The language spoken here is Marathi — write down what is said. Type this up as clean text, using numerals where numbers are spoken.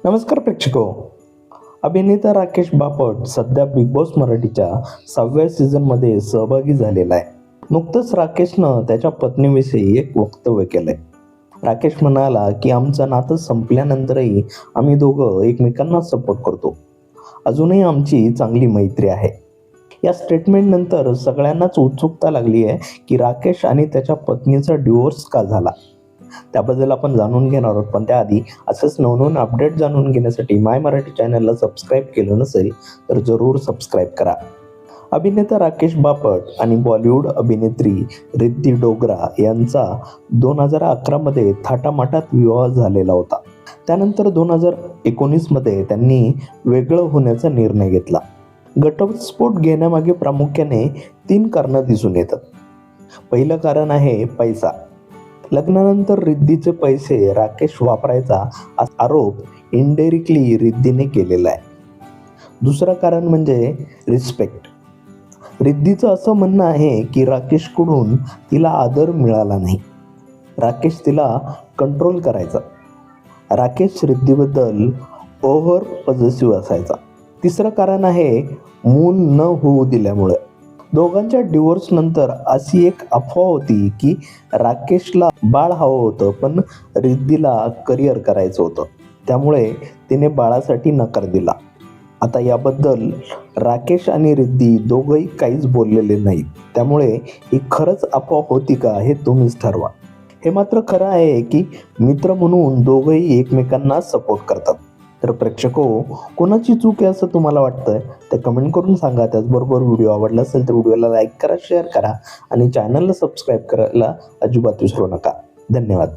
नमस्कार प्रेक्षको. अभिनेता राकेश बापट सध्या बिग बॉस मराठीच्या 6व्या सीझनमध्ये सहभागी झालेला आहे. नुकतंच राकेशनं त्याच्या पत्नीविषयी एक वक्तव्य केलंय. राकेश म्हणाला की आमचं नातं संपल्यानंतरही आम्ही दोघं एकमेकांना सपोर्ट करतो. अजूनही आमची चांगली मैत्री आहे. या स्टेटमेंट नंतर सगळ्यांनाच उत्सुकता लागली आहे की राकेश आणि त्याच्या पत्नीचा डिवोर्स का झाला. त्याबद्दल आपण जाणून घेणार आहोत, पण त्याआधी असंच नवनवीन अपडेट जाणून घेण्यासाठी माय मराठी चॅनलला सबस्क्राईब केलं नसेल तर जरूर सबस्क्राईब करा. अभिनेता राकेश बापट आणि बॉलिवूड अभिनेत्री रिद्धी डोगरा यांचा 2011 मध्ये थाटामाटात विवाह झालेला होता. त्यानंतर 2019 मध्ये त्यांनी वेगळं होण्याचा निर्णय घेतला. घटस्फोट घेण्यामागे प्रामुख्याने 3 कारणं दिसून येतात. पहिलं कारण आहे पैसा. लग्नानंतर रिद्धीचे पैसे राकेश वापरायचा आरोप इनडायरेक्टली रिद्धीने केलेला आहे. दुसरं कारण म्हणजे रिस्पेक्ट. रिद्धीचं असं म्हणणं आहे की राकेशकडून तिला आदर मिळाला नाही. राकेश तिला कंट्रोल करायचा. राकेश रिद्धीबद्दल ओव्हर पॉझिटिव्ह असायचा. तिसरं कारण आहे मूल न होऊ दिल्यामुळे. दोघांच्या डिवोर्स नंतर अशी एक अफवा होती की राकेशला बाळ हवं होतं, पण रिद्धीला करिअर करायचं होतं, त्यामुळे तिने बाळासाठी नकार दिला. आता याबद्दल राकेश आणि रिद्धी दोघंही काहीच बोललेले नाहीत. त्यामुळे ही खरंच अफवा होती का हे तुम्हीच ठरवा. हे मात्र खरं आहे की मित्र म्हणून दोघंही एकमेकांना सपोर्ट करतात. तर प्रेक्षको, कोणाची चूक आहे असं तुम्हाला वाटतंय ते कमेंट करून सांगा. त्याचबरोबर व्हिडिओ आवडला असेल तर व्हिडिओला लाईक करा, शेअर करा आणि चॅनलला सबस्क्राईब करायला अजिबात विसरू नका. धन्यवाद.